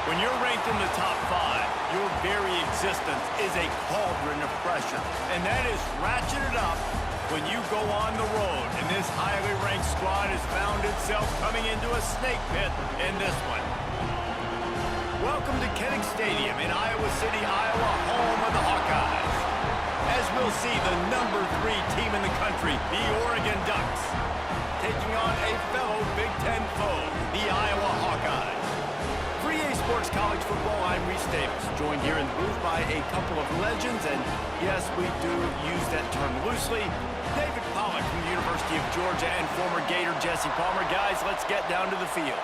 When you're ranked in the top 5, your very existence is a cauldron of pressure. And that is ratcheted up when you go on the road. And this highly ranked squad has found itself coming into a snake pit in this one. Welcome to Kinnick Stadium in Iowa City, Iowa, home of the Hawkeyes. As we'll see the number 3 team in the country, the Oregon Ducks, taking on a fellow Big Ten foe, the Iowa Hawkeyes. For EA Sports College Football, I'm Reese Davis, joined here in the booth by a couple of legends, and yes, we do use that term loosely. David Pollack from the University of Georgia and former Gator Jesse Palmer. Guys, let's get down to the field.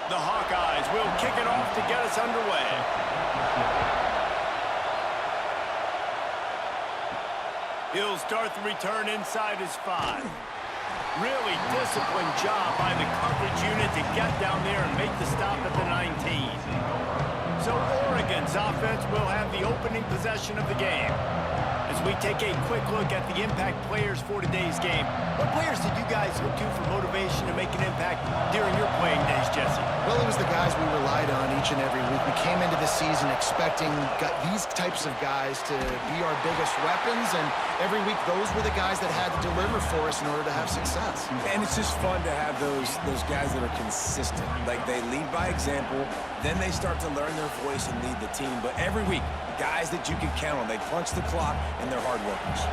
The Hawkeyes will kick it off to get us underway. He'll start the return inside his 5. Really disciplined job by the coverage unit to get down there and make the stop at the 19. So Oregon's offense will have the opening possession of the game. As we take a quick look at the impact players for today's game, what players did you guys look to for motivation to make an impact during your playing days, Jesse? Well, it was the guys we relied on each and every week. We came into the season expecting these types of guys to be our biggest weapons, and every week those were the guys that had to deliver for us in order to have success. And it's just fun to have those guys that are consistent. Like, they lead by example, then they start to learn their voice and lead the team. But every week, guys that you can count on. They punch the clock, and they're hard workers.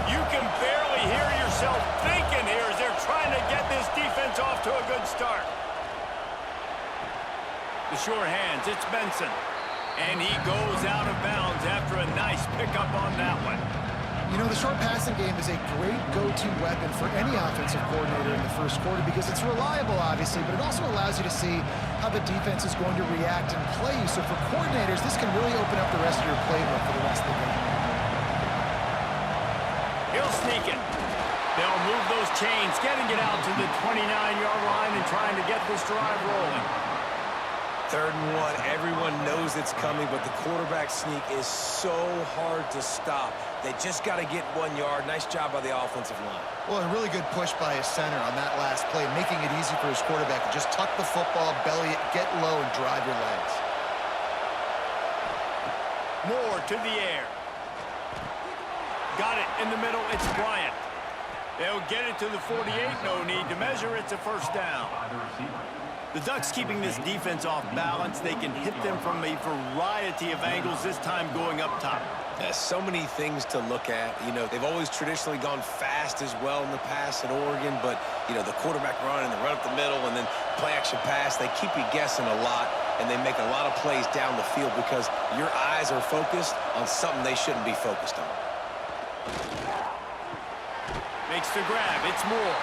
You can barely hear yourself thinking here as they're trying to get this defense off to a good start. The sure hands, it's Benson. And he goes out of bounds after a nice pickup on that one. You know, the short passing game is a great go-to weapon for any offensive coordinator in the first quarter because it's reliable, obviously, but it also allows you to see how the defense is going to react and play you. So for coordinators, this can really open up the rest of your playbook for the rest of the game. He'll sneak it. They'll move those chains, getting it out to the 29-yard line and trying to get this drive rolling. 3rd and 1, everyone knows it's coming, but the quarterback sneak is so hard to stop. They just got to get 1 yard. Nice job by the offensive line. Well, a really good push by his center on that last play, making it easy for his quarterback to just tuck the football, belly it, get low, and drive your legs. Moore to the air. Got it in the middle. It's Bryant. They'll get it to the 48. No need to measure. It's a first down. The Ducks keeping this defense off balance. They can hit them from a variety of angles, this time going up top. So many things to look at. You know, they've always traditionally gone fast as well in the past at Oregon, but, you know, the quarterback run and the run up the middle and then play action pass, they keep you guessing a lot, and they make a lot of plays down the field because your eyes are focused on something they shouldn't be focused on. Makes the grab. It's Moore.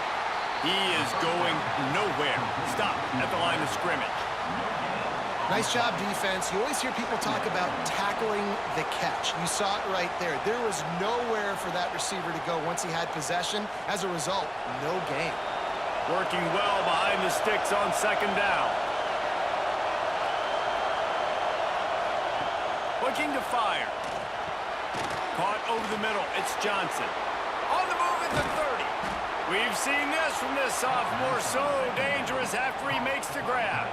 He is going nowhere. Stop at the line of scrimmage. Nice job, defense. You always hear people talk about tackling the catch. You saw it right there. There was nowhere for that receiver to go once he had possession. As a result, no gain. Working well behind the sticks on 2nd down. Looking to fire. Caught over the middle. It's Johnson. On the move at the 30. We've seen this from this sophomore. So dangerous after he makes the grab.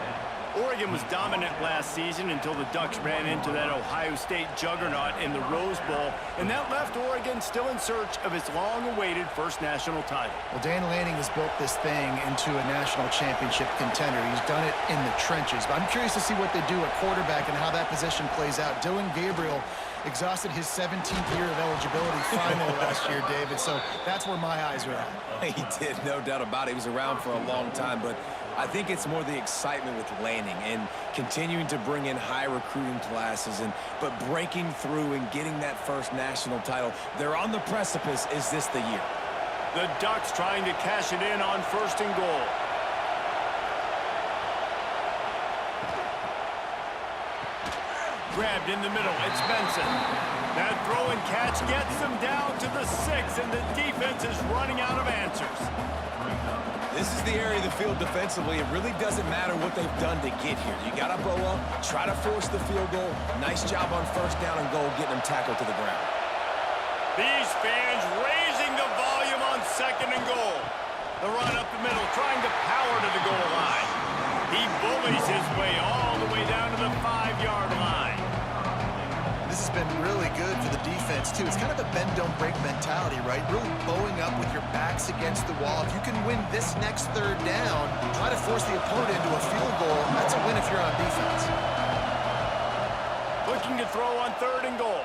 Oregon was dominant last season until the Ducks ran into that Ohio State juggernaut in the Rose Bowl, and that left Oregon still in search of its long-awaited first national title. Well, Dan Lanning has built this thing into a national championship contender. He's done it in the trenches, but I'm curious to see what they do at quarterback and how that position plays out. Dylan Gabriel exhausted his 17th year of eligibility finally last year, David, so that's where my eyes are at. He did, no doubt about it. He was around for a long time, but I think it's more the excitement with Lanning and continuing to bring in high recruiting classes, but breaking through and getting that first national title. They're on the precipice. Is this the year? The Ducks trying to cash it in on 1st and goal. Grabbed in the middle. It's Benson. That throw and catch gets them down to the 6, and the defense is running out of answers. This is the area of the field defensively. It really doesn't matter what they've done to get here. You got to bow up, try to force the field goal. Nice job on 1st down and goal, getting them tackled to the ground. These fans raising the volume on 2nd and goal. The run up the middle, trying to power to the goal line. bullies his way all the way down to the 5-yard line. This has been really good for the defense, too. It's kind of a bend-don't-break mentality, right? Really bowing up with your backs against the wall. If you can win this next third down, try to force the opponent into a field goal. That's a win if you're on defense. Looking to throw on 3rd and goal.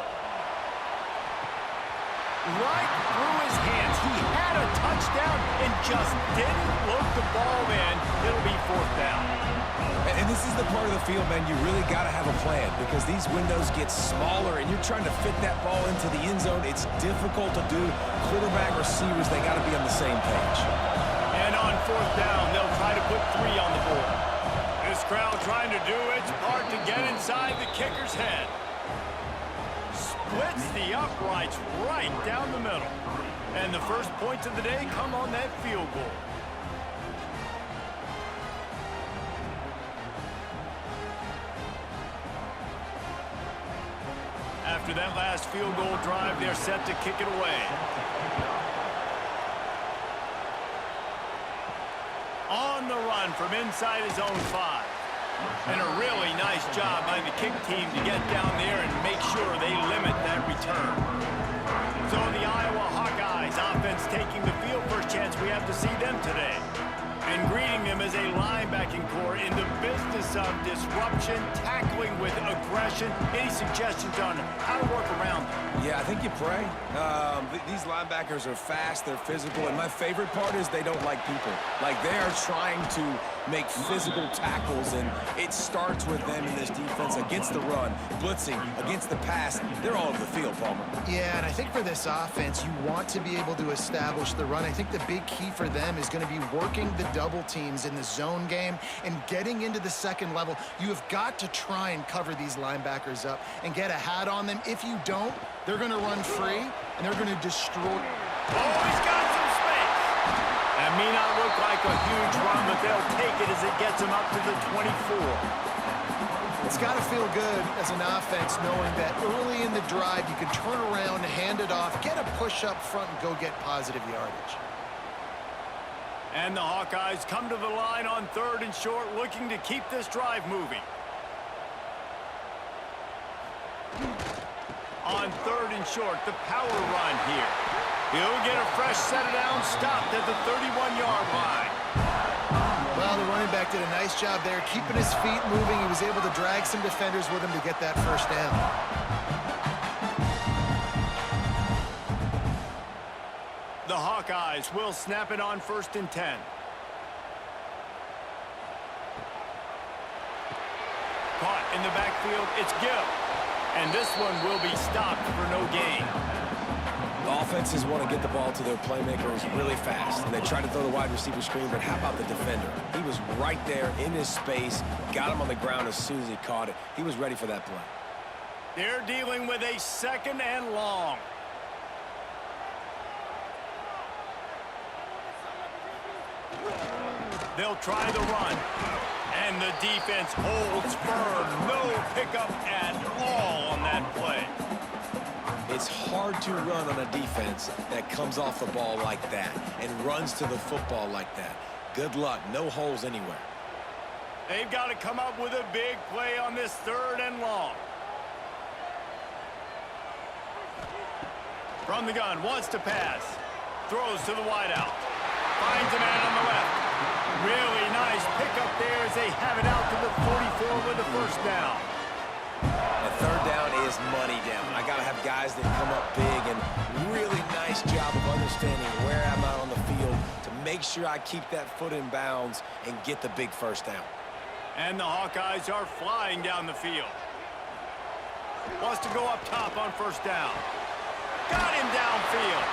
Right through his hands. He had a touchdown and just didn't look the ball in. It'll be 4th down. And this is the part of the field, man, you really got to have a plan because these windows get smaller and you're trying to fit that ball into the end zone. It's difficult to do. Quarterback, receivers, they got to be on the same page. And on 4th down, they'll try to put 3 on the board. This crowd trying to do its part to get inside the kicker's head. Splits the uprights right down the middle. And the first points of the day come on that field goal. After that last field goal drive, they're set to kick it away. On the run from inside his own 5. And a really nice job by the kick team to get down there and make sure they limit that return. So the Iowa Hawkeyes offense taking the field. First chance we have to see them today. And greeting them as a linebacking core in the business of disruption, tackling with aggression. Any suggestions on how to work around them? Yeah, I think you pray. These linebackers are fast, they're physical, and my favorite part is they don't like people. Like, they are trying to make physical tackles, and it starts with them in this defense against the run, blitzing, against the pass. They're all over the field, Palmer. Yeah, and I think for this offense, you want to be able to establish the run. I think the big key for them is going to be working the double teams in the zone game and getting into the second level. You have got to try and cover these linebackers up and get a hat on them. If you don't, they're going to run free, and they're going to destroy. Oh, he's got some space. That may not look like a huge run, but they'll take it as it gets them up to the 24. It's got to feel good as an offense knowing that early in the drive you can turn around, hand it off, get a push up front, and go get positive yardage. And the Hawkeyes come to the line on 3rd and short, looking to keep this drive moving. On 3rd and short, the power run here. He'll get a fresh set of down, stopped at the 31-yard line. Well, the running back did a nice job there, keeping his feet moving. He was able to drag some defenders with him to get that first down. The Hawkeyes will snap it on 1st and 10. Caught in the backfield, it's Gill. And this one will be stopped for no gain. The offenses want to get the ball to their playmakers really fast. And they try to throw the wide receiver screen, but how about the defender? He was right there in his space, got him on the ground as soon as he caught it. He was ready for that play. They're dealing with a 2nd and long. They'll try the run. And the defense holds firm. No pickup at all on that play. It's hard to run on a defense that comes off the ball like that and runs to the football like that. Good luck. No holes anywhere. They've got to come up with a big play on this 3rd and long. From the gun, wants to pass. Throws to the wideout. Finds a man on the left. Really nice pickup there as they have it out to the 44 with the first down. And 3rd down is money down. I got to have guys that come up big, and really nice job of understanding where I'm out on the field to make sure I keep that foot in bounds and get the big first down. And the Hawkeyes are flying down the field. Wants to go up top on 1st down. Got him downfield.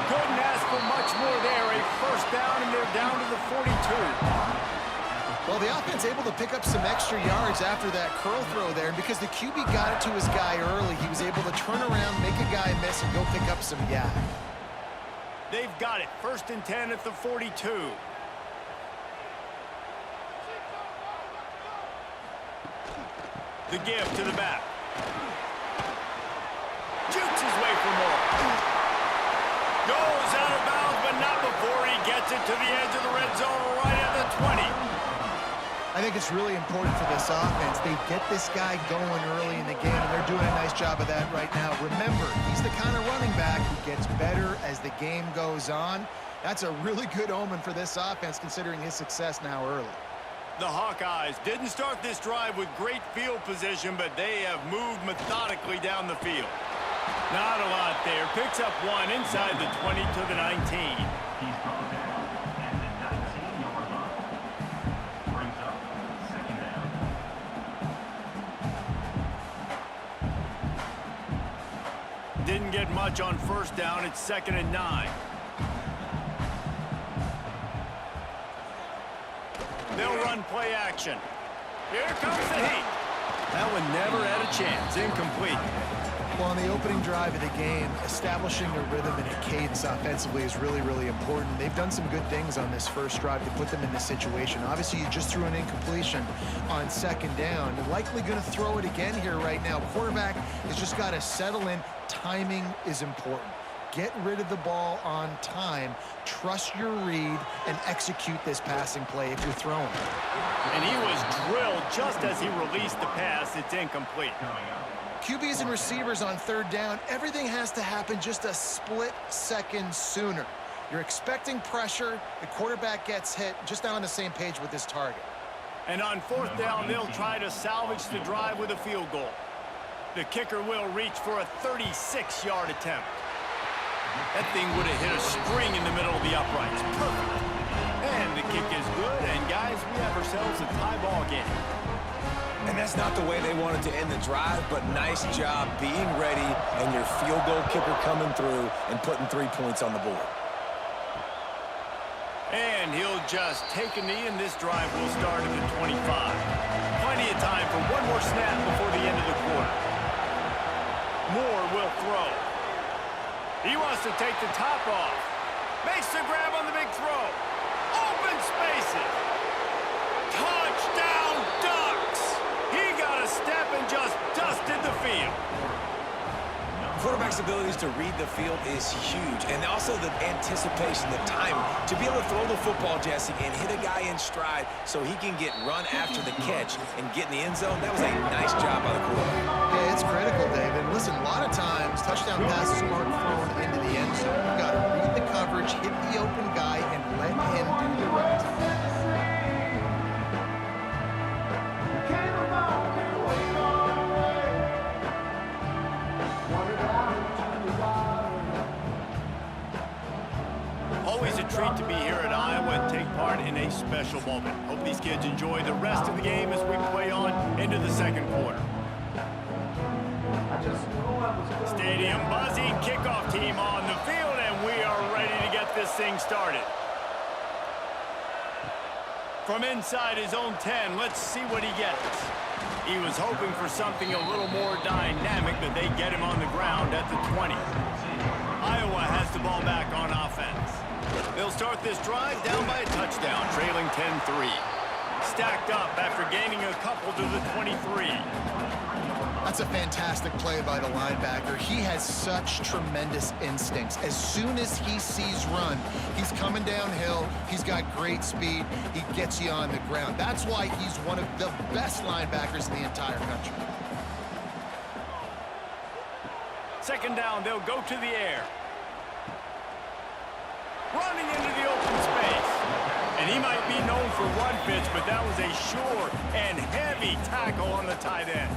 Couldn't ask for much more there. A first down, and they're down to the 42. Well, the offense able to pick up some extra yards after that curl throw there. And because the QB got it to his guy early, he was able to turn around, make a guy miss, and go pick up some yak. They've got it. 1st and 10 at the 42. The give to the back. Jukes his way for more. Goes out of bounds, but not before he gets it to the edge of the red zone right at the 20. I think it's really important for this offense. They get this guy going early in the game, and they're doing a nice job of that right now. Remember, he's the kind of running back who gets better as the game goes on. That's a really good omen for this offense, considering his success now early. The Hawkeyes didn't start this drive with great field position, but they have moved methodically down the field. Not a lot there. Picks up one inside the 20 to the 19. Didn't get much on first down. It's 2nd and 9. They'll run play action. Here comes the heat. That one never had a chance. Incomplete. Well, on the opening drive of the game, establishing a rhythm and a cadence offensively is really, really important. They've done some good things on this first drive to put them in this situation. Obviously, you just threw an incompletion on 2nd down. They're likely going to throw it again here right now. Quarterback has just got to settle in. Timing is important. Get rid of the ball on time. Trust your read and execute this passing play if you're throwing. And he was drilled just as he released the pass. It's incomplete. QBs and receivers on 3rd down, everything has to happen just a split second sooner. You're expecting pressure, the quarterback gets hit, just not on the same page with his target. And on 4th down, they'll try to salvage the drive with a field goal. The kicker will reach for a 36-yard attempt. That thing would have hit a string in the middle of the uprights. Perfect. And the kick is good, and guys, we have ourselves a tie ball game. And that's not the way they wanted to end the drive, but nice job being ready and your field goal kicker coming through and putting 3 points on the board. And he'll just take a knee, and this drive will start at the 25. Plenty of time for one more snap before the end of the quarter. Moore will throw. He wants to take the top off. Makes the grab on the big throw. Open spaces. Touchdown Ducks. He got a step and just dusted the field. Quarterback's abilities to read the field is huge, and also the anticipation, the time to be able to throw the football, Jesse, and hit a guy in stride so he can get run after the catch and get in the end zone. That was a nice job by the quarterback. Yeah, it's critical, David. Listen, a lot of times touchdown passes aren't thrown into the end zone. You've got to read the coverage, hit the open guy, and let him do the rest. Always a treat to be here at Iowa and take part in a special moment. Hope these kids enjoy the rest of the game as we play on into the 2nd quarter. Stadium buzzing, kickoff team on the field, and we are ready to get this thing started. From inside his own 10, let's see what he gets. He was hoping for something a little more dynamic, but they get him on the ground at the 20. Iowa has the ball back on offense. They'll start this drive down by a touchdown, trailing 10-3. Stacked up after gaining a couple to the 23. That's a fantastic play by the linebacker. He has such tremendous instincts. As soon as he sees run, he's coming downhill. He's got great speed. He gets you on the ground. That's why he's one of the best linebackers in the entire country. 2nd down, they'll go to the air. Running into the open space. And he might be known for run fits, but that was a sure and heavy tackle on the tight end.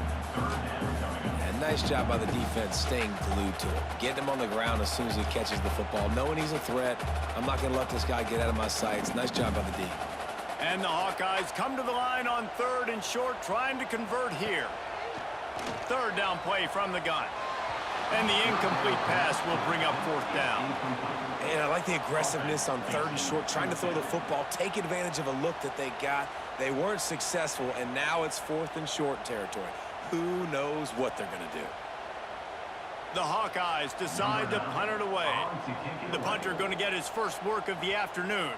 And nice job by the defense staying glued to him. Getting him on the ground as soon as he catches the football. Knowing he's a threat. I'm not going to let this guy get out of my sights. Nice job by the D. And the Hawkeyes come to the line on 3rd and short, trying to convert here. 3rd down play from the gun. And the incomplete pass will bring up 4th down. And I like the aggressiveness on 3rd and short, trying to throw the football, take advantage of a look that they got. They weren't successful, and now it's 4th and short territory. Who knows what they're going to do? The Hawkeyes decide to punt it away. The punter going to get his first work of the afternoon.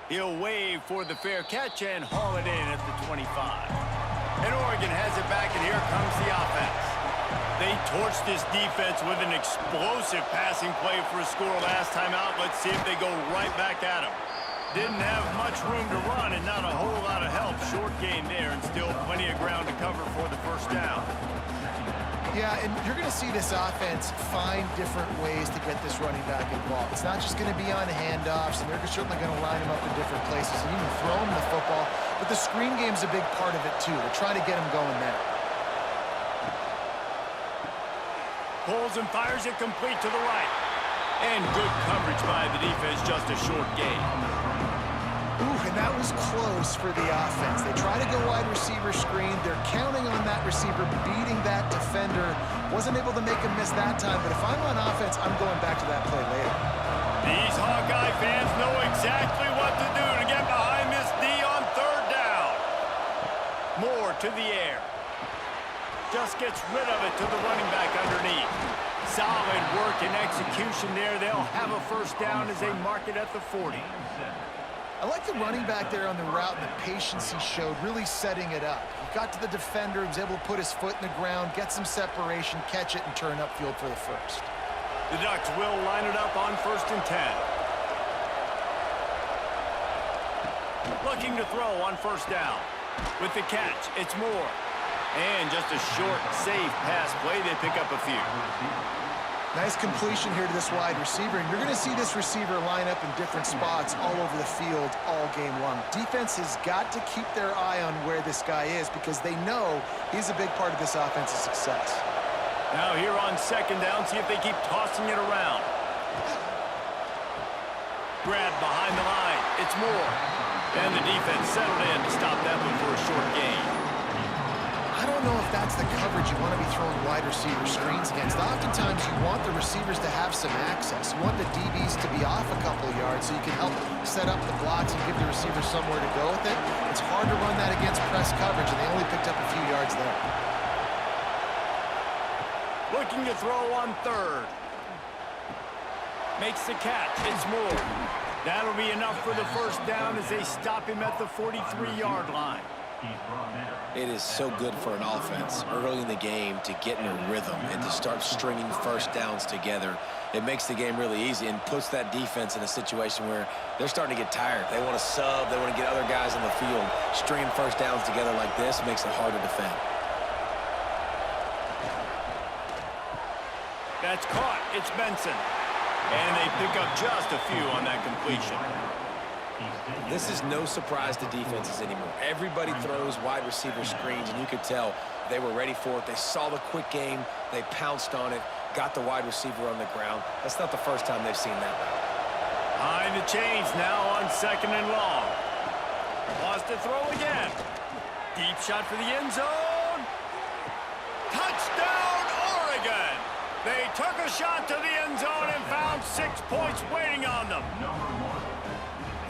He'll wave for the fair catch and haul it in at the 25. And Oregon has it back, and here comes the offense. They torched this defense with an explosive passing play for a score last time out. Let's see if they go right back at him. Didn't have much room to run and not a whole lot of help. Short gain there and still plenty of ground to cover for the first down. Yeah, and you're going to see this offense find different ways to get this running back involved. It's not just going to be on handoffs, and they're certainly going to line him up in different places and even throw him the football. But the screen game's a big part of it, too. They're trying to get him going there. Pulls and fires it complete to the right. And good coverage by the defense, just a short gain. Ooh, and that was close for the offense. They try to go wide receiver screen. They're counting on that receiver beating that defender. Wasn't able to make him miss that time, but if I'm on offense, I'm going back to that play later. These Hawkeye fans know exactly what to do to get behind this D on third down. Moore to the air. Just gets rid of it to the running back underneath. Solid work and execution there. They'll have a first down as they mark it at the 40. I like the running back there on the route and the patience he showed, really setting it up. He got to the defender, he was able to put his foot in the ground, get some separation, catch it, and turn upfield for the first. The Ducks will line it up on 1st and 10. Looking to throw on first down. With the catch, it's Moore. And just a short, safe pass play. They pick up a few. Nice completion here to this wide receiver. And you're going to see this receiver line up in different spots all over the field all game long. Defense has got to keep their eye on where this guy is because they know he's a big part of this offense's success. Now here on 2nd down, see if they keep tossing it around. Grab behind the line. It's Moore. And the defense settled in to stop that one for a short gain. I don't know if that's the coverage you want to be throwing wide receiver screens against. Oftentimes, you want the receivers to have some access. You want the DBs to be off a couple of yards so you can help set up the blocks and give the receiver somewhere to go with it. It's hard to run that against press coverage, and they only picked up a few yards there. Looking to throw on 3rd. Makes the catch. It's Moore. That'll be enough for the first down as they stop him at the 43-yard line. It is so good for an offense early in the game to get in a rhythm and to start stringing first downs together. It makes the game really easy and puts that defense in a situation where they're starting to get tired. They want to sub. They want to get other guys on the field. Stringing first downs together like this makes it hard to defend. That's caught. It's Benson. And they pick up just a few on that completion. This is no surprise to defenses anymore. Everybody throws wide receiver screens, and you could tell they were ready for it. They saw the quick game. They pounced on it, got the wide receiver on the ground. That's not the first time they've seen that route. Behind the chains now on 2nd and long. Wants to throw again. Deep shot for the end zone. Touchdown, Oregon! They took a shot to the end zone and found 6 points waiting on them.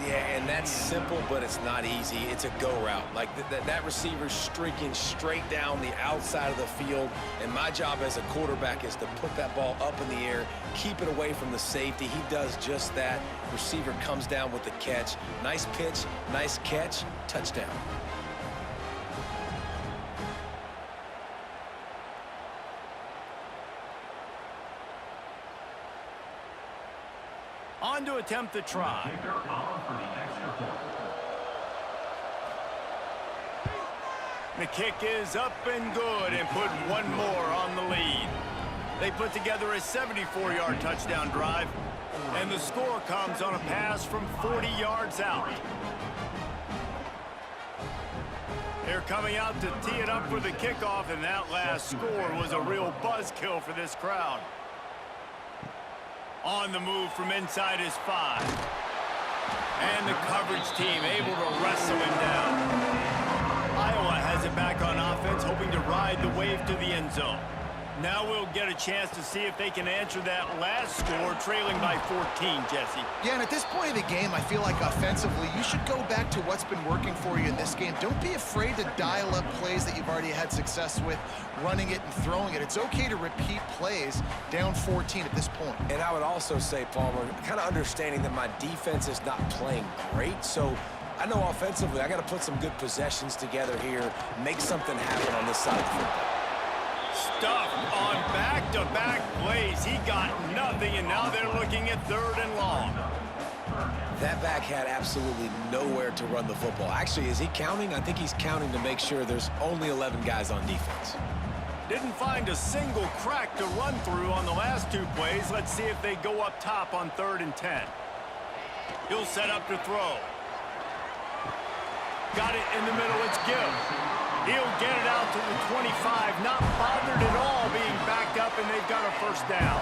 Yeah, and that's simple, but it's not easy. It's a go route. Like that receiver's streaking straight down the outside of the field, and my job as a quarterback is to put that ball up in the air, keep it away from the safety. He does just that. Receiver comes down with the catch. Nice pitch, nice catch, touchdown. On to attempt the try. The kick is up and good and put one more on the lead. They put together a 74-yard touchdown drive, and the score comes on a pass from 40 yards out. They're coming out to tee it up for the kickoff, and that last score was a real buzzkill for this crowd. On the move from inside his 5. And the coverage team able to wrestle him down. Iowa has it back on offense, hoping to ride the wave to the end zone. Now we'll get a chance to see if they can answer that last score, trailing by 14, Jesse. Yeah, and at this point of the game, I feel like offensively, you should go back to what's been working for you in this game. Don't be afraid to dial up plays that you've already had success with, running it and throwing it. It's okay to repeat plays down 14 at this point. And I would also say, Palmer, kind of understanding that my defense is not playing great, so I know offensively I got to put some good possessions together here, make something happen on this side of the football. Stuffed on back-to-back plays. He got nothing, and now they're looking at 3rd and long. That back had absolutely nowhere to run the football. Actually, is he counting? I think he's counting to make sure there's only 11 guys on defense. Didn't find a single crack to run through on the last 2 plays. Let's see if they go up top on 3rd and 10. He'll set up to throw. Got it in the middle. It's Gibb. He'll get it out to the 25. Not bothered at all being backed up, and they've got a 1st down.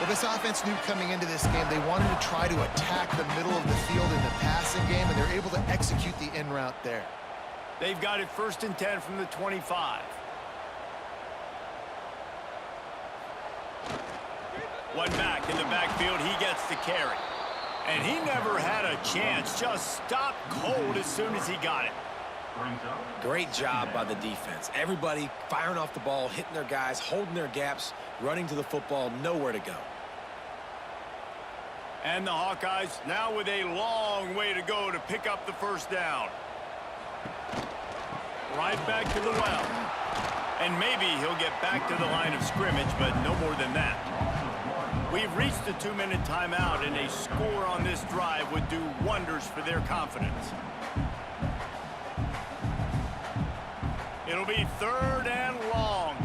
Well, this offense knew coming into this game they wanted to try to attack the middle of the field in the passing game, and they're able to execute the in route there. They've got it 1st and 10 from the 25. One back in the backfield. He gets the carry. And he never had a chance. Just stopped cold as soon as he got it. Great job by the defense. Everybody firing off the ball, hitting their guys, holding their gaps, running to the football, nowhere to go. And the Hawkeyes now with a long way to go to pick up the 1st down. Right back to the well. And maybe he'll get back to the line of scrimmage, but no more than that. We've reached the 2-minute timeout, and a score on this drive would do wonders for their confidence. It'll be 3rd and long.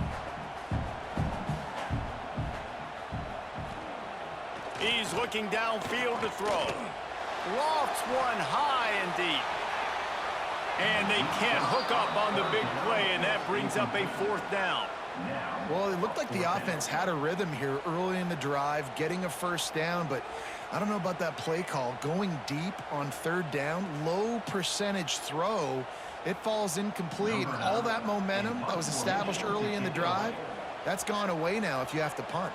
He's looking downfield to throw. Lofts one high and deep. And they can't hook up on the big play, and that brings up a 4th down. Well, it looked like the offense had a rhythm here early in the drive, getting a 1st down, but I don't know about that play call. Going deep on 3rd down, low percentage throw, it falls incomplete. And all that momentum that was established early in the drive, that's gone away now if you have to punt.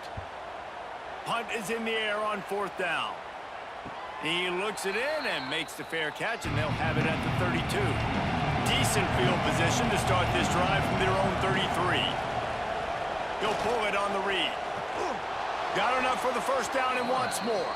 Punt is in the air on 4th down. He looks it in and makes the fair catch, and they'll have it at the 32. Decent field position to start this drive from their own 33. He'll pull it on the read. Got enough for the 1st down and wants more.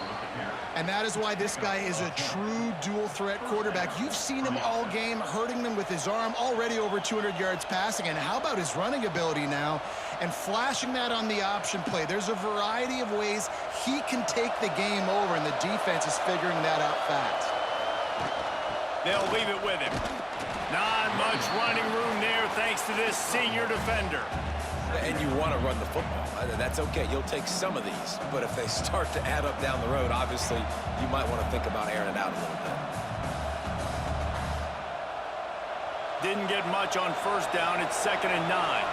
And that is why this guy is a true dual-threat quarterback. You've seen him all game, hurting them with his arm, already over 200 yards passing. And how about his running ability now and flashing that on the option play? There's a variety of ways he can take the game over, and the defense is figuring that out fast. They'll leave it with him. Not much running room there thanks to this senior defender. And you want to run the football. That's okay. You'll take some of these. But if they start to add up down the road, obviously, you might want to think about airing it out a little bit. Didn't get much on 1st down. It's 2nd and 9.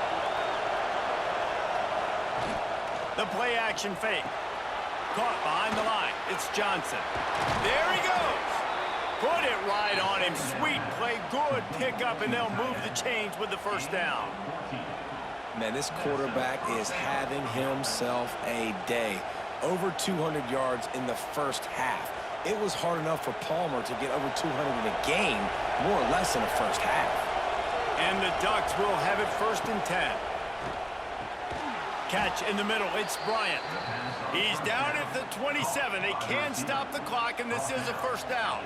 The play action fake. Caught behind the line. It's Johnson. There he goes. Put it right on him. Sweet play. Good pickup, and they'll move the chains with the 1st down. Man, this quarterback is having himself a day. Over 200 yards in the 1st half. It was hard enough for Palmer to get over 200 in a game, more or less in the 1st half. And the Ducks will have it 1st and 10. Catch in the middle. It's Bryant. He's down at the 27. They can stop the clock, and this is a 1st down.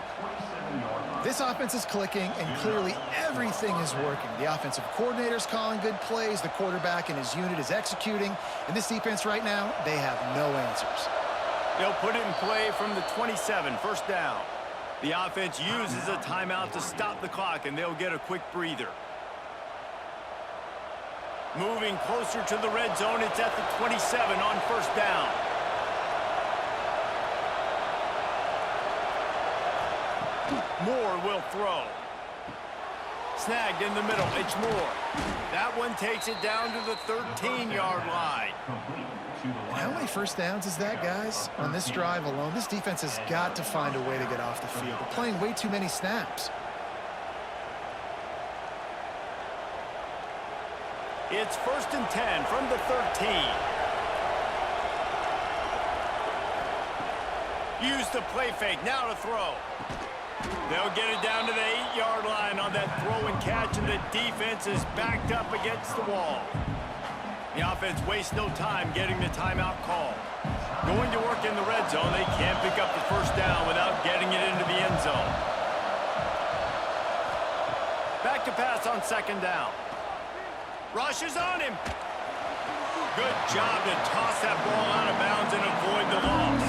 This offense is clicking, and clearly everything is working. The offensive coordinator's calling good plays. The quarterback and his unit is executing. And this defense right now, they have no answers. They'll put it in play from the 27, 1st down. The offense uses a timeout to stop the clock, and they'll get a quick breather. Moving closer to the red zone, it's at the 27 on 1st down. Moore will throw. Snagged in the middle. It's Moore. That one takes it down to the 13-yard line. How many 1st downs is that, guys? On this drive alone, this defense has got to find a way to get off the field. They're playing way too many snaps. It's 1st and 10 from the 13. Use the play fake. Now to throw. They'll get it down to the 8-yard line on that throw and catch, and the defense is backed up against the wall. The offense wastes no time getting the timeout call. Going to work in the red zone, they can't pick up the 1st down without getting it into the end zone. Back to pass on 2nd down. Rushes on him. Good job to toss that ball out of bounds and avoid the loss.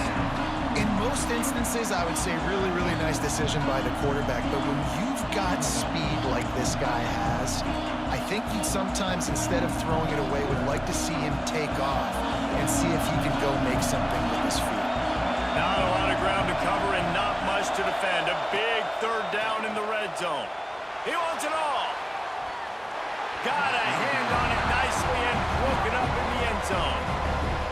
In most instances, I would say really nice decision by the quarterback. But when you've got speed like this guy has, I think you'd sometimes, instead of throwing it away, would like to see him take off and see if he can go make something with his feet. Not a lot of ground to cover and not much to defend. A big third down in the red zone. He wants it all. Got a hand on it nicely and broke it up in the end zone.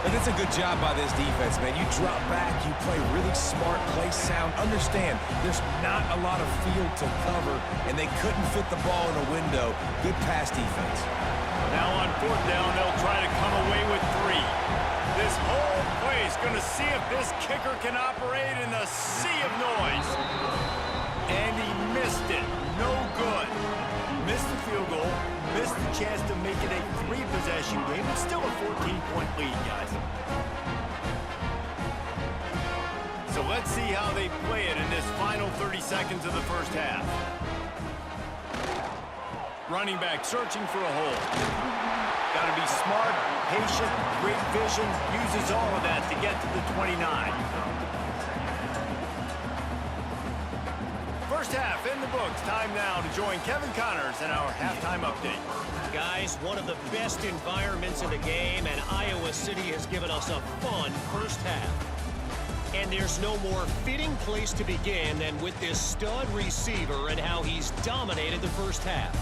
And it's a good job by this defense, man. You drop back, you play really smart, play sound. Understand, there's not a lot of field to cover, and they couldn't fit the ball in a window. Good pass defense. Now on fourth down, they'll try to come away with 3. This whole play is going to see if this kicker can operate in the sea of noise. And he missed it. No good. Missed the field goal. Missed the chance to make it a 3-possession game. It's still a 14-point lead, guys. So let's see how they play it in this final 30 seconds of the first half. Running back searching for a hole. Got to be smart, patient, great vision. Uses all of that to get to the 29. First half in the books. Time now to join Kevin Connors in our halftime update. Guys, one of the best environments in the game, and Iowa City has given us a fun first half. And there's no more fitting place to begin than with this stud receiver and how he's dominated the first half.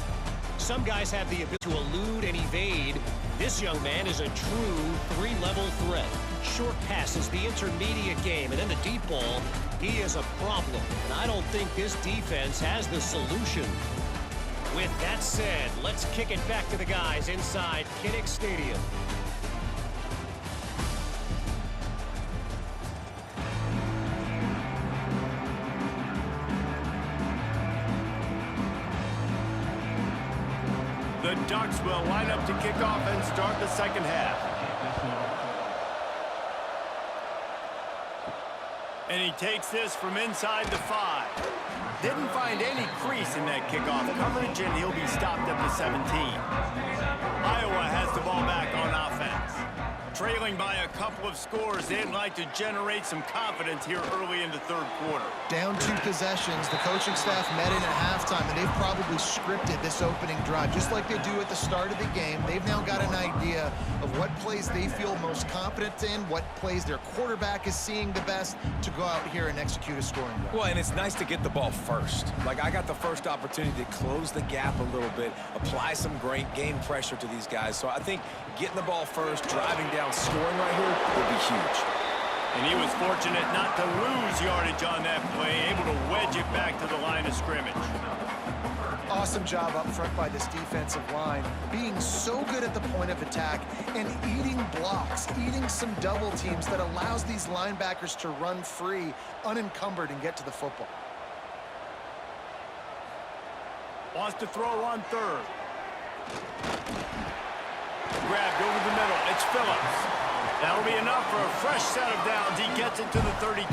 Some guys have the ability to elude and evade. This young man is a true 3-level threat. Short passes, the intermediate game, and then the deep ball. He is a problem, and I don't think this defense has the solution. With that said, let's kick it back to the guys inside Kinnick Stadium. The Ducks will line up to kick off and start the second half. And he takes this from inside the 5. Didn't find any crease in that kickoff coverage, and he'll be stopped at the 17. Iowa has the ball back on offense. Trailing by a couple of scores, they'd like to generate some confidence here early in the third quarter. Down 2 possessions, the coaching staff met in at halftime, and they've probably scripted this opening drive. Just like they do at the start of the game, they've now got an idea of what plays they feel most confident in, what plays their quarterback is seeing the best to go out here and execute a scoring drive. Well, and it's nice to get the ball first. Like, I got the first opportunity to close the gap a little bit, apply some great game pressure to these guys. So I think getting the ball first, driving down, scoring right here would be huge. And he was fortunate not to lose yardage on that play, able to wedge it back to the line of scrimmage. Awesome job up front by this defensive line, being so good at the point of attack and eating blocks, eating some double teams that allows these linebackers to run free, unencumbered, and get to the football. Wants to throw on third. Grabbed over the middle. It's Phillips. That'll be enough for a fresh set of downs. He gets it to the 32.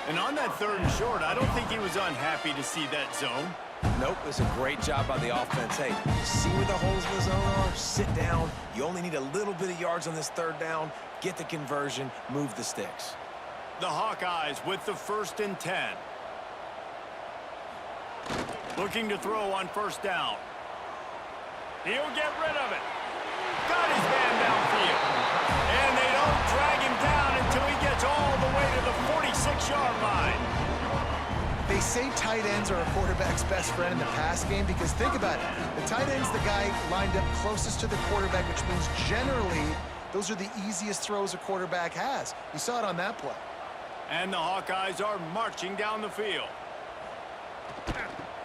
And on that third and short, I don't think he was unhappy to see that zone. Nope, it's a great job by the offense. Hey, see where the holes in the zone are? Sit down. You only need a little bit of yards on this third down. Get the conversion. Move the sticks. The Hawkeyes with the 1st and 10. Looking to throw on first down. He'll get rid of it. Got his man downfield. And they don't drag him down until he gets all the way to the 46-yard line. They say tight ends are a quarterback's best friend in the pass game because think about it. The tight end's the guy lined up closest to the quarterback, which means generally those are the easiest throws a quarterback has. You saw it on that play. And the Hawkeyes are marching down the field.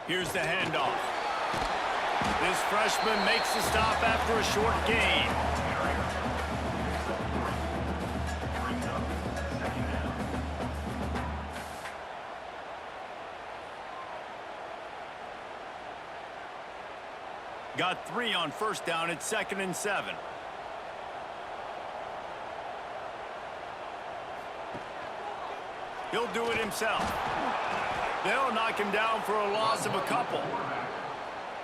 Here's the handoff. This freshman makes the stop after a short gain. Got 3 on first down. It's 2nd and 7. He'll do it himself. They'll knock him down for a loss of a couple.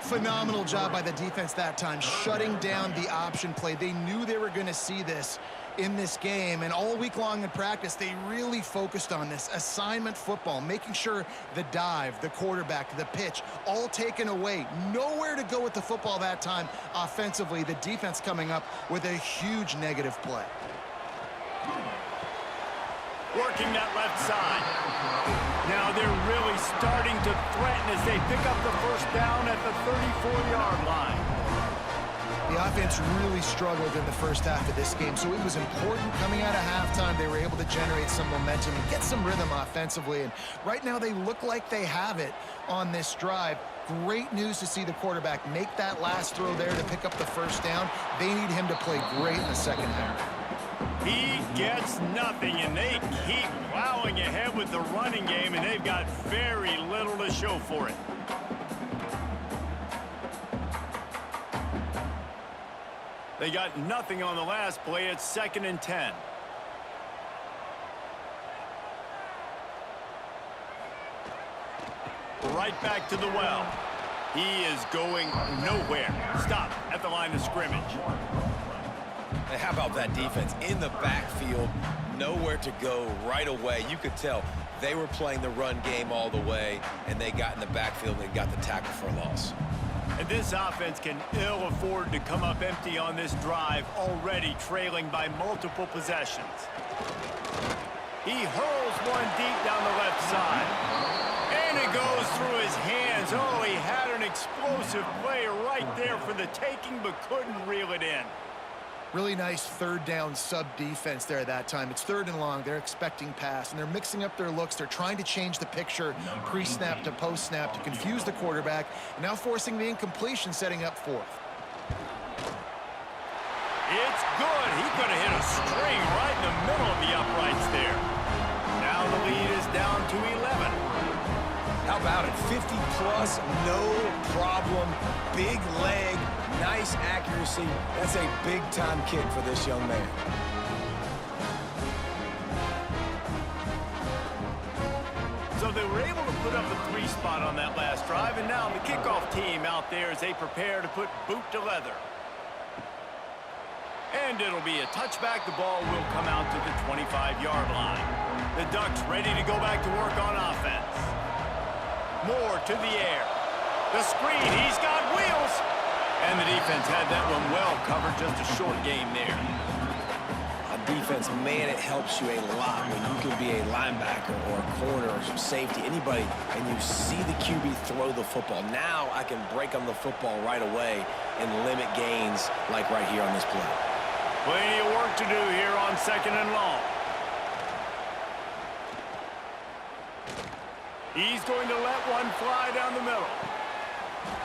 Phenomenal job by the defense that time, shutting down the option play. They knew they were going to see this in this game, and all week long in practice, they really focused on this assignment football, making sure the dive, the quarterback, the pitch, all taken away. Nowhere to go with the football that time offensively. The defense coming up with a huge negative play. Working that left side. Now they're really starting to threaten as they pick up the first down at the 34-yard line. The offense really struggled in the first half of this game, so it was important coming out of halftime. They were able to generate some momentum and get some rhythm offensively, and right now they look like they have it on this drive. Great news to see the quarterback make that last throw there to pick up the first down. They need him to play great in the second half. He gets nothing, and they keep plowing ahead with the running game, and they've got very little to show for it. They got nothing on the last play. It's 2nd and 10. Right back to the well. He is going nowhere. Stop at the line of scrimmage. And how about that defense in the backfield? Nowhere to go right away. You could tell they were playing the run game all the way, and they got in the backfield and got the tackle for a loss. And this offense can ill afford to come up empty on this drive, already trailing by multiple possessions. He hurls one deep down the left side. And it goes through his hands. Oh, he had an explosive play right there for the taking, but couldn't reel it in. Really nice third down sub defense there that time. It's 3rd and long. They're expecting pass, and they're mixing up their looks. They're trying to change the picture pre-snap to post-snap to confuse the quarterback, and now forcing the incompletion, setting up 4th. It's good. He could have hit a string right in the middle of the uprights there. Now the lead is down to 11. How about it? 50-plus, no problem. Big leg, nice accuracy. That's a big-time kick for this young man. So they were able to put up a 3 spot on that last drive, and now the kickoff team out there as they prepare to put boot to leather. And it'll be a touchback. The ball will come out to the 25-yard line. The Ducks ready to go back to work on offense. Moore to the air. The screen, he's got wheels. And the defense had that one well covered, just a short game there. On defense, man, it helps you a lot when you can be a linebacker or a corner or some safety, anybody, and you see the QB throw the football. Now I can break on the football right away and limit gains like right here on this play. Plenty of work to do here on 2nd and long. He's going to let one fly down the middle.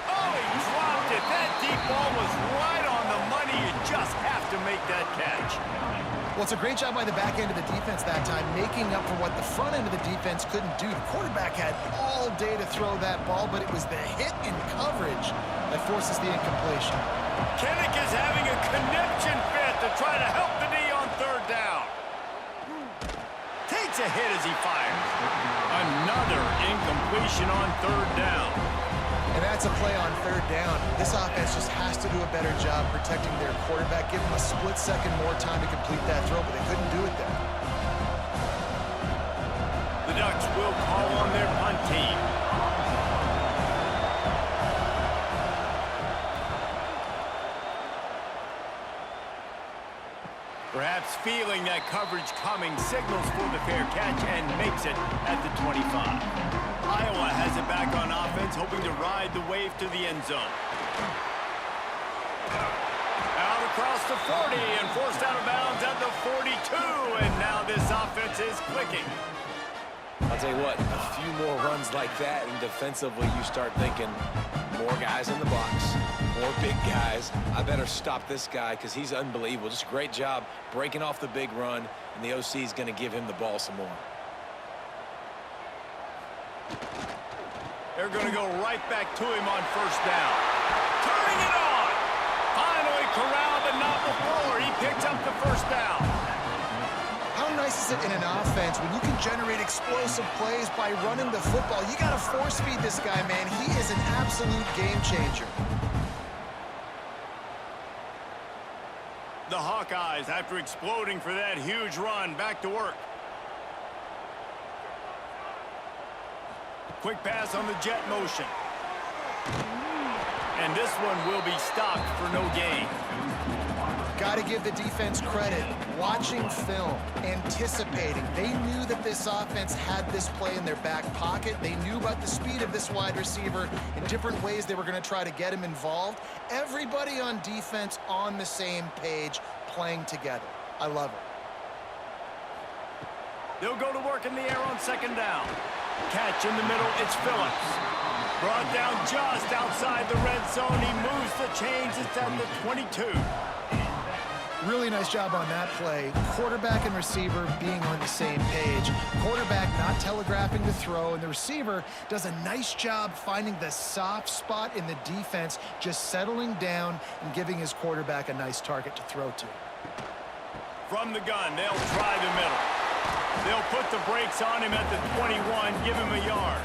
Oh, he dropped it. That deep ball was right on the money. You just have to make that catch. Well, it's a great job by the back end of the defense that time, making up for what the front end of the defense couldn't do. The quarterback had all day to throw that ball, but it was the hit in coverage that forces the incompletion. Kinnick is having a conniption fit to try to help the D on 3rd down. Takes a hit as he fires. Another incompletion on 3rd down. And that's a play on 3rd down. This offense just has to do a better job protecting their quarterback. Give them a split second more time to complete that throw, but they couldn't do it there. The Ducks will call on their punt team. Perhaps feeling that coverage coming, signals for the fair catch and makes it at the 25. Iowa has it back on offense, hoping to ride the wave to the end zone. Out across the 40 and forced out of bounds at the 42, and now this offense is clicking. I'll tell you what, a few more runs like that, and defensively you start thinking, more guys in the box, more big guys. I better stop this guy because he's unbelievable. Just a great job breaking off the big run, and the OC is going to give him the ball some more. They're going to go right back to him on 1st down. Turning it on. Finally corralled, but not before. He picks up the 1st down. How nice slices it in an offense, when you can generate explosive plays by running the football, you got to force feed this guy, man. He is an absolute game changer. The Hawkeyes, after exploding for that huge run, back to work. Quick pass on the jet motion. And this one will be stopped for no gain. Got to give the defense credit. Watching film, anticipating. They knew that this offense had this play in their back pocket. They knew about the speed of this wide receiver in different ways they were going to try to get him involved. Everybody on defense on the same page, playing together. I love it. They'll go to work in the air on second down. Catch in the middle, it's Phillips. Brought down just outside the red zone. He moves the chains. It's at the 22. Really nice job on that play. Quarterback and receiver being on the same page. Quarterback not telegraphing the throw, and the receiver does a nice job finding the soft spot in the defense, just settling down and giving his quarterback a nice target to throw to. From the gun, they'll try the middle. They'll put the brakes on him at the 21, give him a yard.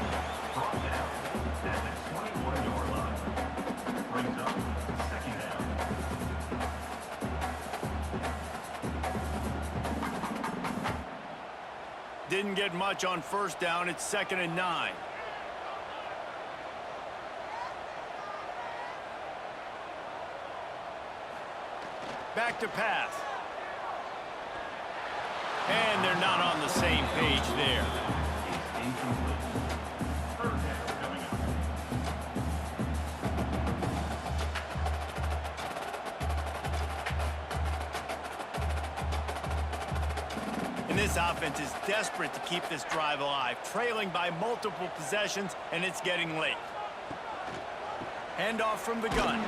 Didn't get much on first down. It's 2nd and 9. Back to pass. And they're not on the same page there. And this offense is desperate to keep this drive alive, trailing by multiple possessions, and it's getting late. Handoff from the gun.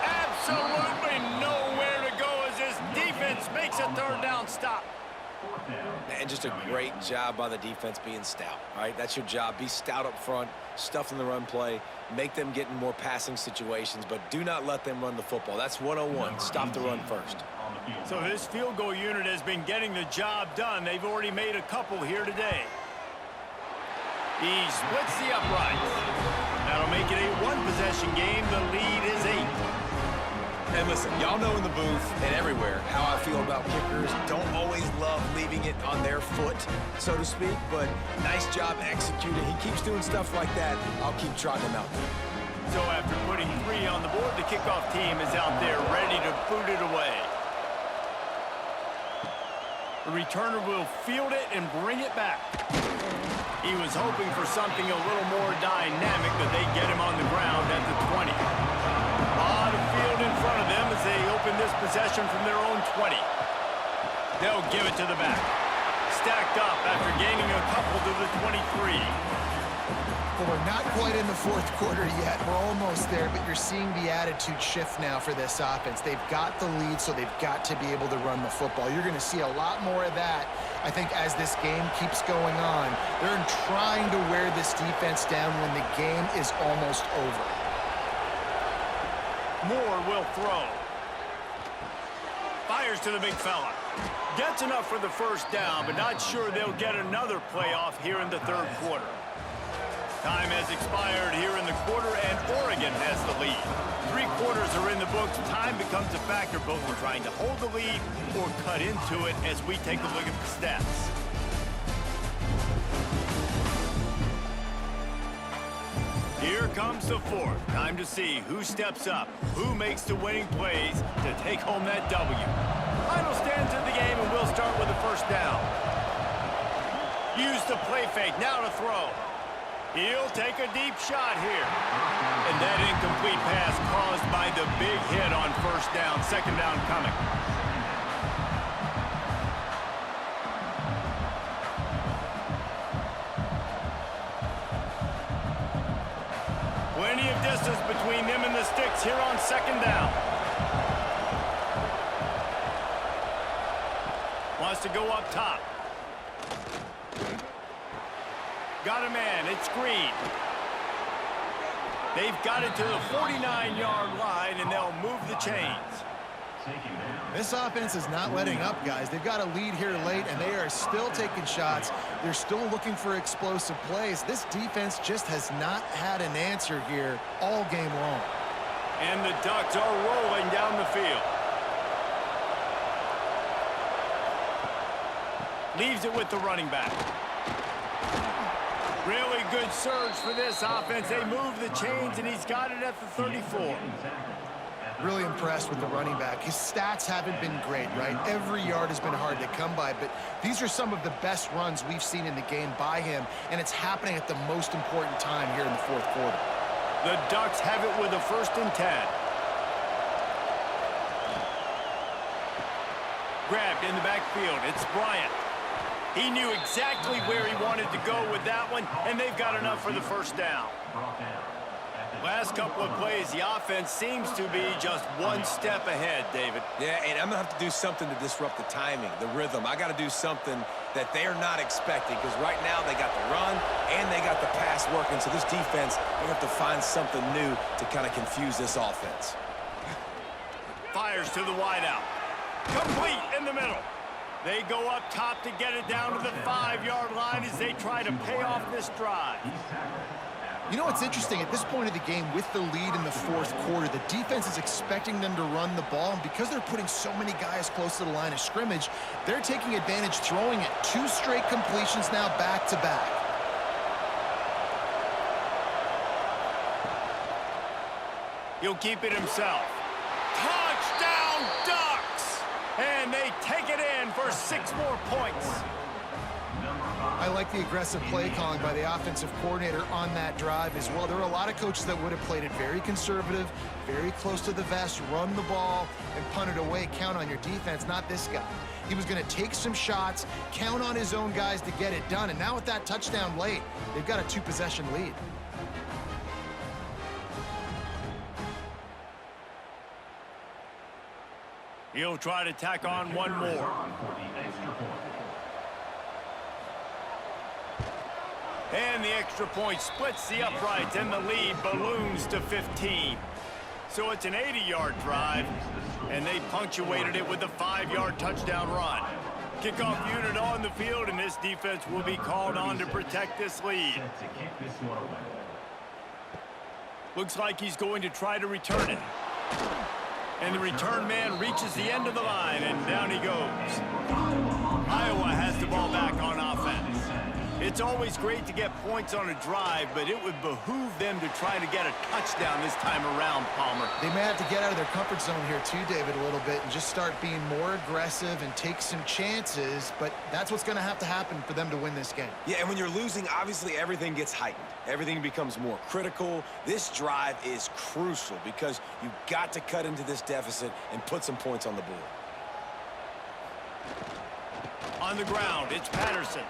Absolutely nowhere to go as this defense makes a 3rd down stop. And just a great job by the defense being stout, all right? That's your job. Be stout up front, stuff in the run play, make them get in more passing situations, but do not let them run the football. That's 101. Stop the run first. So this field goal unit has been getting the job done. They've already made a couple here today. He splits the uprights. That'll make it a 1-possession game. The lead is 8. And listen, y'all know in the booth and everywhere how I feel about kickers. Don't always love leaving it on their foot, so to speak, but nice job executing. He keeps doing stuff like that. I'll keep trotting him out there. So after putting 3 on the board, the kickoff team is out there ready to boot it away. The returner will field it and bring it back. He was hoping for something a little more dynamic, but they get him on the ground at the 20. A lot of field in front of them as they open this possession from their own 20. They'll give it to the back. Stacked up after gaining a couple to the 23. Well, we're not quite in the 4th quarter yet. We're almost there, but you're seeing the attitude shift now for this offense. They've got the lead, so they've got to be able to run the football. You're going to see a lot more of that, I think, as this game keeps going on. They're trying to wear this defense down when the game is almost over. Moore will throw. Fires to the big fella. Gets enough for the 1st down, but not sure they'll get another play off here in the 3rd quarter. Time has expired here in the quarter, and Oregon has the lead. 3 quarters are in the books. Time becomes a factor, both in trying to hold the lead or cut into it as we take a look at the stats. Here comes the 4th. Time to see who steps up, who makes the winning plays to take home that W. Final stands in the game, and we'll start with the 1st down. Use the play fake, now to throw. He'll take a deep shot here. And that incomplete pass caused by the big hit on 1st down. 2nd down coming. Plenty of distance between them and the sticks here on 2nd down. Wants to go up top. Got a man, it's Green. They've got it to the 49-yard line, and they'll move the chains. This offense is not letting up, guys. They've got a lead here late, and they are still taking shots. They're still looking for explosive plays. This defense just has not had an answer here all game long. And the Ducks are rolling down the field. Leaves it with the running back. Really good surge for this offense. They move the chains, and he's got it at the 34. Really impressed with the running back. His stats haven't been great, right? Every yard has been hard to come by, but these are some of the best runs we've seen in the game by him, and it's happening at the most important time here in the fourth quarter. The Ducks have it with a 1st and 10. Grabbed in the backfield. It's Bryant. He knew exactly where he wanted to go with that one, and they've got enough for the 1st down. Last couple of plays, the offense seems to be just one step ahead, David. Yeah, and I'm going to have to do something to disrupt the timing, the rhythm. I got to do something that they're not expecting, because right now they got the run and they got the pass working. So this defense, they have to find something new to kind of confuse this offense. Fires to the wideout. Complete in the middle. They go up top to get it down to the 5-yard line as they try to pay off this drive. You know what's interesting? At this point of the game, with the lead in the fourth quarter, the defense is expecting them to run the ball, and because they're putting so many guys close to the line of scrimmage, they're taking advantage, throwing it 2 straight completions now back-to-back. He'll keep it himself. Touchdown, Ducks! And they take it in for 6 more points. I like the aggressive play calling by the offensive coordinator on that drive as well. There are a lot of coaches that would have played it very conservative, very close to the vest, run the ball, and punt it away. Count on your defense, not this guy. He was going to take some shots, count on his own guys to get it done. And now with that touchdown late, they've got a 2-possession lead. He'll try to tack on one more. And the extra point splits the uprights, and the lead balloons to 15. So it's an 80-yard drive, and they punctuated it with a 5-yard touchdown run. Kickoff unit on the field, and this defense will be called on to protect this lead. Looks like he's going to try to return it. And the return man reaches the end of the line, and down he goes. Iowa has the ball back on offense. It's always great to get points on a drive, but it would behoove them to try to get a touchdown this time around, Palmer. They may have to get out of their comfort zone here too, David, a little bit and just start being more aggressive and take some chances, but that's what's going to have to happen for them to win this game. Yeah, and when you're losing, obviously everything gets heightened. Everything becomes more critical. This drive is crucial because you've got to cut into this deficit and put some points on the board. On the ground, it's Patterson.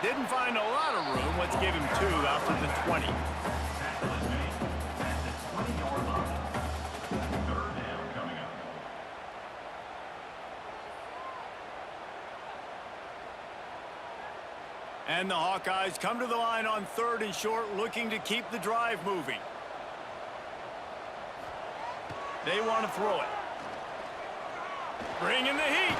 Didn't find a lot of room. Let's give him 2 after the 20. And the Hawkeyes come to the line on 3rd and short, looking to keep the drive moving. They want to throw it. Bring in the heat.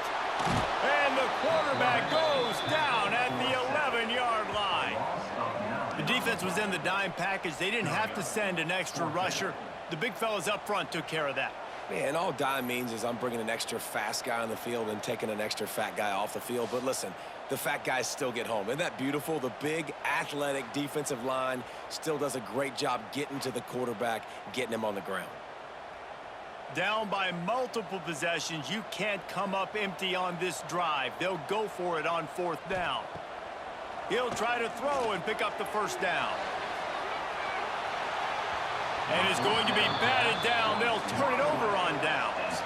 And the quarterback goes down at the 11-yard line. The defense was in the dime package. They didn't have to send an extra rusher. The big fellas up front took care of that. Man, all dime means is I'm bringing an extra fast guy on the field and taking an extra fat guy off the field. But listen, the fat guys still get home. Isn't that beautiful? The big, athletic defensive line still does a great job getting to the quarterback, getting him on the ground. Down by multiple possessions, you can't come up empty on this drive. They'll go for it on 4th down. He'll try to throw and pick up the 1st down. And it's going to be batted down. They'll turn it over on downs.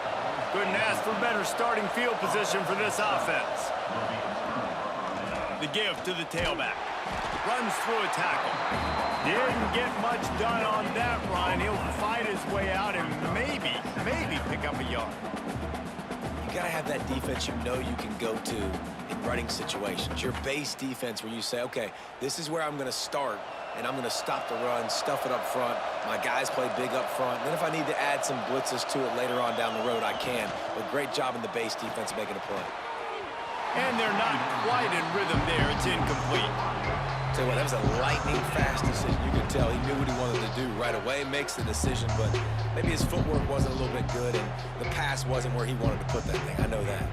Couldn't ask for better starting field position for this offense. The give to the tailback. Runs through a tackle. Didn't get much done on that run. He'll fight his way out and maybe pick up a yard. You got to have that defense you know you can go to in running situations. Your base defense where you say, okay, this is where I'm going to start and I'm going to stop the run, stuff it up front. My guys play big up front. Then if I need to add some blitzes to it later on down the road, I can. But great job in the base defense making a play. And they're not quite in rhythm there. It's incomplete. Tell you what, that was a lightning-fast decision. You could tell he knew what he wanted to do right away, makes the decision, but maybe his footwork wasn't a little bit good, and the pass wasn't where he wanted to put that thing. I know that.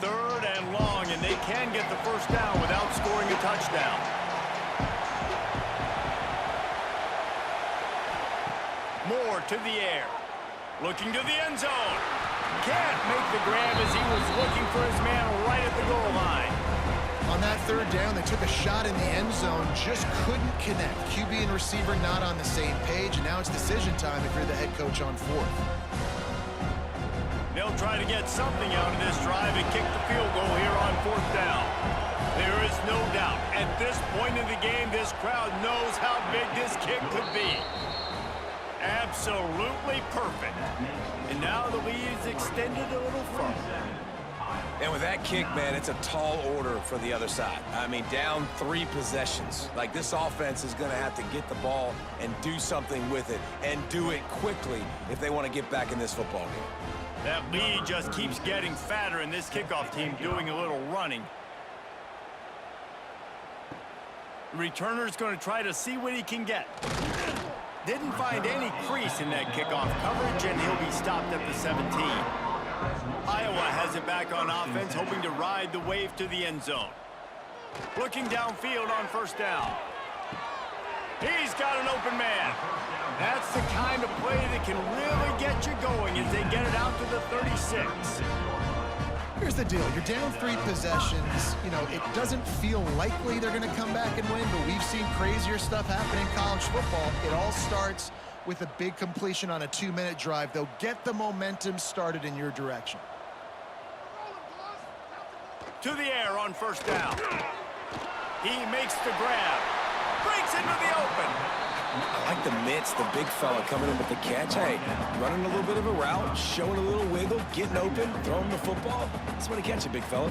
3rd and long, and they can get the first down without scoring a touchdown. Moore to the air. Looking to the end zone. Can't make the grab as he was looking for his man right at the goal line. On that 3rd down, they took a shot in the end zone, just couldn't connect. QB and receiver not on the same page, and now it's decision time if you're the head coach on 4th. They'll try to get something out of this drive and kick the field goal here on 4th down. There is no doubt, at this point in the game, this crowd knows how big this kick could be. Absolutely perfect. And now the lead is extended a little further. And with that kick, man, it's a tall order for the other side. I mean, down 3 possessions. Like, this offense is going to have to get the ball and do something with it, and do it quickly if they want to get back in this football game. That lead just keeps getting fatter, and this kickoff team doing a little running. The returner's going to try to see what he can get. Didn't find any crease in that kickoff coverage, and he'll be stopped at the 17. Iowa has it back on offense, hoping to ride the wave to the end zone. Looking downfield on 1st down. He's got an open man. That's the kind of play that can really get you going as they get it out to the 36. Here's the deal. You're down 3 possessions. You know, it doesn't feel likely they're going to come back and win, but we've seen crazier stuff happen in college football. It all starts with a big completion on a 2-minute drive. They'll get the momentum started in your direction. To the air on 1st down. He makes the grab. Breaks into the open. I like the mitts, the big fella coming in with the catch. Hey, running a little bit of a route, showing a little wiggle, getting open, throwing the football. That's when he catch it, big fella.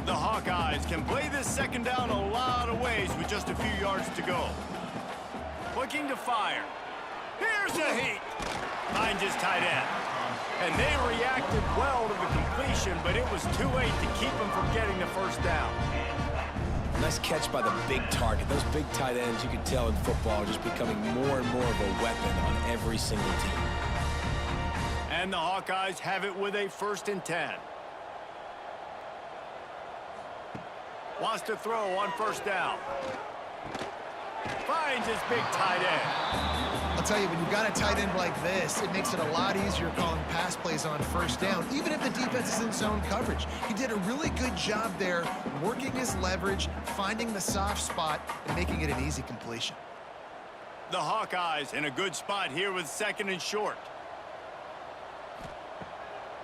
The Hawkeyes can play this 2nd down a lot of ways with just a few yards to go. Looking to fire. Here's a heat. Finds his tight end. And they reacted well to the completion, but it was too late to keep him from getting the 1st down. Nice catch by the big target. Those big tight ends, you can tell in football, are just becoming more and more of a weapon on every single team. And the Hawkeyes have it with a 1st and 10. Wants to throw on 1st down. Finds his big tight end. I'll tell you, when you've got a tight end like this, it makes it a lot easier calling pass plays on 1st down, even if the defense is in zone coverage. He did a really good job there, working his leverage, finding the soft spot, and making it an easy completion. The Hawkeyes in a good spot here with 2nd and short.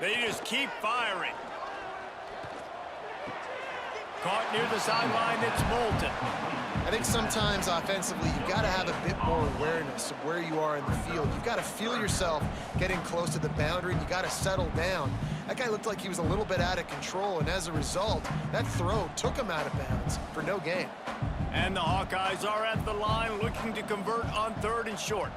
They just keep firing. Caught near the sideline, it's Moulton. I think sometimes offensively you've got to have a bit more awareness of where you are in the field. You've got to feel yourself getting close to the boundary, and you got to settle down. That guy looked like he was a little bit out of control, and as a result, that throw took him out of bounds for no gain. And the Hawkeyes are at the line looking to convert on 3rd and short.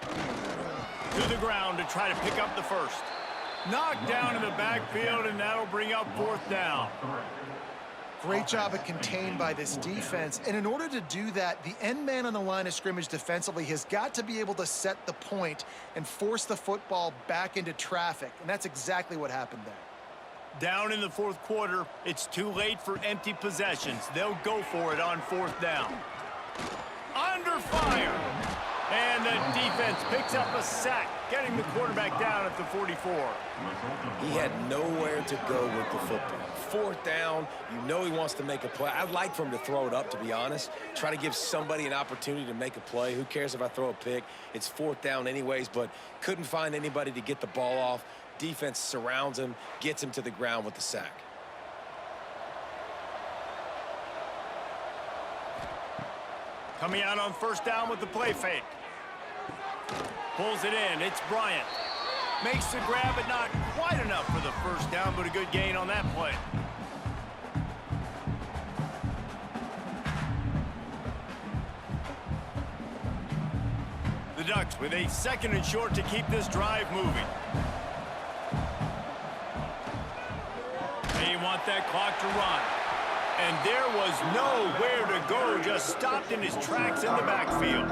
To the ground to try to pick up the 1st. Knocked down in the backfield, and that'll bring up 4th down. Great job at contained by this defense. And in order to do that, the end man on the line of scrimmage defensively has got to be able to set the point and force the football back into traffic. And that's exactly what happened there. Down in the 4th quarter, it's too late for empty possessions. They'll go for it on 4th down. Under fire. And the defense picks up a sack, getting the quarterback down at the 44. He had nowhere to go with the football. 4th down, you know he wants to make a play. I'd like for him to throw it up, to be honest. Try to give somebody an opportunity to make a play. Who cares if I throw a pick? It's 4th down anyways, but couldn't find anybody to get the ball off. Defense surrounds him, gets him to the ground with the sack. Coming out on 1st down with the play fake. Pulls it in. It's Bryant. Makes the grab, but not quite enough for the first down, but a good gain on that play. The Ducks with a 2nd and short to keep this drive moving. They want that clock to run. And there was nowhere to go, just stopped in his tracks in the backfield.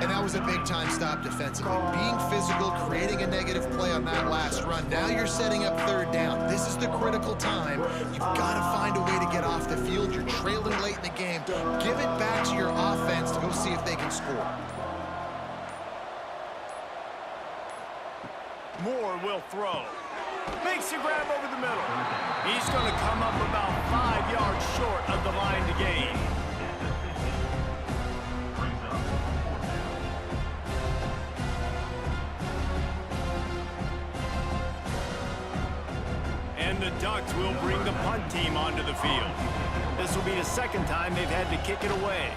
And that was a big-time stop defensively. Being physical, creating a negative play on that last run. Now you're setting up 3rd down. This is the critical time. You've got to find a way to get off the field. You're trailing late in the game. Give it back to your offense to go see if they can score. Moore will throw. Makes a grab over the middle. He's going to come up about 5 yards short of the line to gain. And the Ducks will bring the punt team onto the field. This will be the 2nd time they've had to kick it away.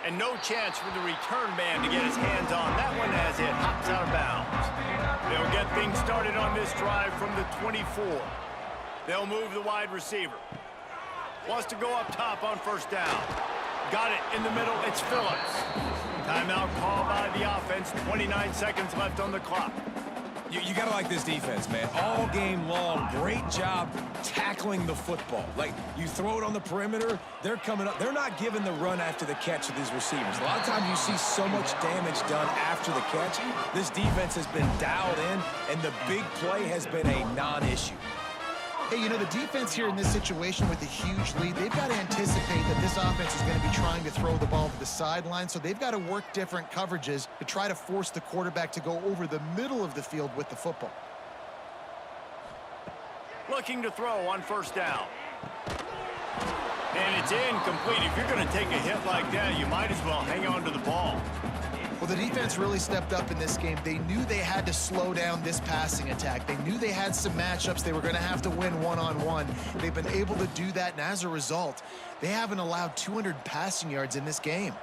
And no chance for the return man to get his hands on that one as it hops out of bounds. They'll get things started on this drive from the 24. They'll move the wide receiver. Wants to go up top on 1st down. Got it in the middle. It's Phillips. Timeout call by the offense. 29 seconds left on the clock. You gotta like this defense, man. All game long, great job tackling the football. Like, you throw it on the perimeter, they're coming up. They're not giving the run after the catch to these receivers. A lot of times you see so much damage done after the catch. This defense has been dialed in, and the big play has been a non-issue. Hey, you know, the defense here in this situation with a huge lead, they've got to anticipate that this offense is going to be trying to throw the ball to the sideline, so they've got to work different coverages to try to force the quarterback to go over the middle of the field with the football. Looking to throw on 1st down. And it's incomplete. If you're going to take a hit like that, you might as well hang on to the ball. Well, the defense really stepped up in this game. They knew they had to slow down this passing attack. They knew they had some matchups they were going to have to win one-on-one. They've been able to do that, and as a result, they haven't allowed 200 passing yards in this game.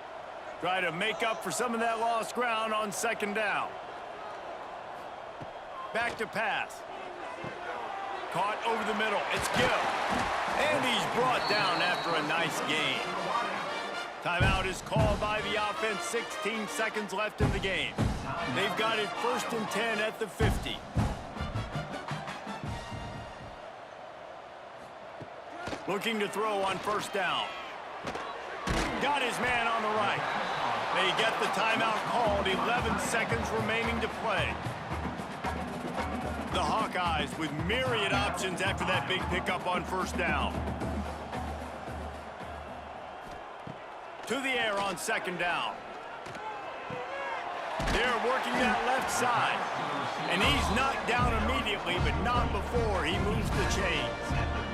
Try to make up for some of that lost ground on 2nd down. Back to pass. Caught over the middle. It's Gill. And he's brought down after a nice gain. Timeout is called by the offense. 16 seconds left in the game. They've got it 1st and 10 at the 50. Looking to throw on 1st down. Got his man on the right. They get the timeout called. 11 seconds remaining to play. The Hawkeyes with myriad options after that big pickup on 1st down. To the air on 2nd down. They're working that left side. And he's knocked down immediately, but not before he moves the chains.